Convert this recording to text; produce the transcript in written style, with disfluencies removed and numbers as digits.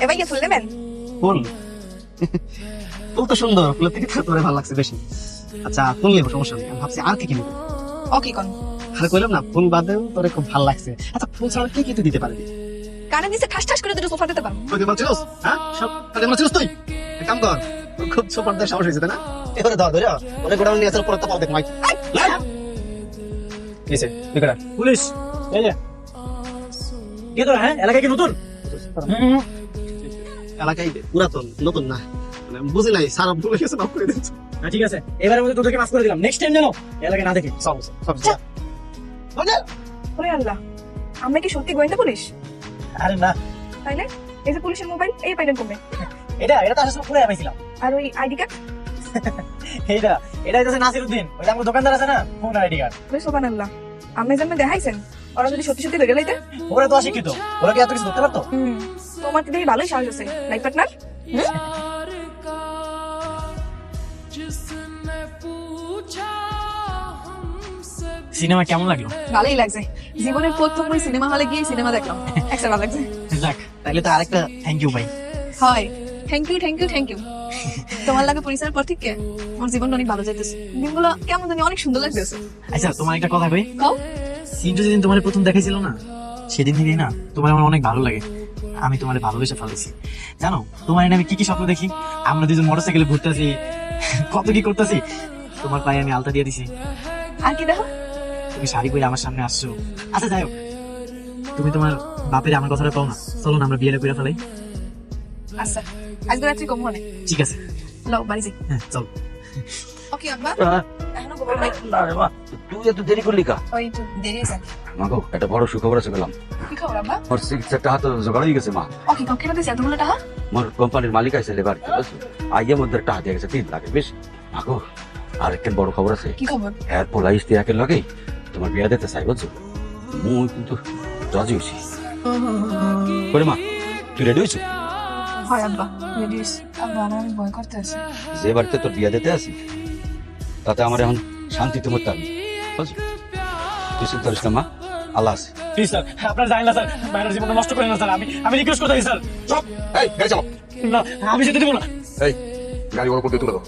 এবার কি ফুল নেবেন? ফুল ফুল তো সুন্দর, ফুলের থেকে তোর ভালো লাগছে বেশি। আচ্ছা ফুল নেবো, সমস্যা নেই। আমি ভাবছি আর কি কিনবো। ওকে কোন আর কইলাম না ফুল বাদেও তোরে খুব ভালো লাগছে। আচ্ছা ফুল ছাড়া কি কি তুই দিতে পারবি? কানে দিছে ঠাস ঠাস করে দুটো সোফা দিতে পারবো। তুই বলছিস হ্যাঁ সব তাহলে বলছিস তুই এক কাম কর, তোর খুব সুপার দা সাহস হয়েছে তাই না? এবারে ধর ধরে ওরে গোডাউন নিয়ে আসার পর তো পাও দেখ মাই কিসে বিকড়া পুলিশ এই যে কে তোরা? হ্যাঁ, এলাকায় কি নতুন? এলাকায় পুরাতন, নতুন না, মানে বুঝি নাই সারা ভুলে গেছে, নক করে দিয়েছে। না ঠিক আছে, এবারের মধ্যে তোদেরকে মাফ করে দিলাম। নেক্সট টাইম যেন এলাকায় না দেখি। সব সব ওরে আল্লাহ, আমরা কি সত্যি গোয়েন্দা পুলিশ? আরে না, তাইলে এই যে পুলিশের মোবাইল এই পাইলেন কমবে? এটা তো আসলে পুরো পাইছিলাম। আর ওই আইডি কার্ড? এটা হচ্ছে নাসিরউদ্দিন, ওই যে আমার দোকানদার আছে না, ফোন আইডি কার্ড। ওরে সুবহানাল্লাহ, আমি জানলে দেখাইছেন ওরা যদি সত্যি সত্যি ধরে লাইতে। ওরা তো অশিক্ষিত, ওরা কি এত কিছু ধরতে পারতো? তোমার তো দেখি ভালোই সাহস আছে লাইফ পার্টনার। সিনেমা কেমন লাগলো? ভালোই লাগছে, জীবনের প্রথম সিনেমা হলে গিয়ে সিনেমা দেখলাম, একটা ভালো লাগছে। যাক, তাইলে তো আরেকটা থ্যাংক ইউ ভাই। হয়, thank you thank you thank you. তোমার লাগে পরিচয়ের পর থেকে আমার জীবনটা অনেক ভালো যাইতেছে, দিনগুলো কেমন জানি অনেক সুন্দর লাগতেছে। আচ্ছা তোমার একটা কথা কই, কও। সিনটু যেদিন তোমার প্রথম দেখাইছিল না, সেদিন থেকেই না তোমার আমার অনেক ভালো লাগে। আমি তোমার ভালোবেসে ফেলেছি। জানো তোমার আমি কি কি স্বপ্ন দেখি? আমরা দুজন মোটরসাইকেলে ঘুরতেছি, কত কি করতেছি। তোমার পায়ে আমি আলতা দিয়ে দিছি, আর কি দেখো? তুমি শাড়ি পরে আমার সামনে আসছো। আচ্ছা যাই হোক, তুমি তোমার বাপের আমার কথাটা পাও না, চলো না আমরা বিয়েটা করে ফেলাই। আচ্ছা আজকে রাত্রি কম হলে ঠিক আছে, লও বাড়ি যাই। হ্যাঁ চলো। ওকে আব্বা, এখনো গোবর নাই। তুই এত দেরি করলি কা? ওই তো দেরি হয়েছে। মাগো একটা বড় সুখবর আছে পেলাম। কি খবর আব্বা? মোর চিকিৎসার টাকা তো জোগাড় হয়ে গেছে মা। ওকে কাউ কেন দিছে এতগুলো টাকা? মোর কোম্পানির মালিক আছে লেবার, আইয়ের মধ্যে টাকা দিয়ে গেছে 3 লাখ বেশ। মাগো আর একটা বড় খবর আছে। কি খবর? হ্যাঁ পোলাইস দিয়ে একের লগে তোমার বিয়া দিতে চাই বলছো। মুই কিন্তু রাজি হয়েছি। করে মা তুই রেডি হয়েছো? হয় আব্বা রেডি হইছি। আব্বা আমার অনেক ভয় করতে আছে। যে বাড়িতে তোর বিয়া দিতে আসি তাতে আমার এখন শান্তিতে মরতে হবে বুঝছো? তুই চিন্তা করিস না মা, আল্লাহ আছে। প্লিজ স্যার, আপনার জানেন না স্যার, বাইরের জীবনটা নষ্ট করেন না স্যার। আমি রিকোয়েস্ট করতে স্যার। চুপ, এই গাড়ি চালাও। না, আমি যেতে দেবো না। এই গাড়ি ওর উপর দিয়ে তুলে দাও।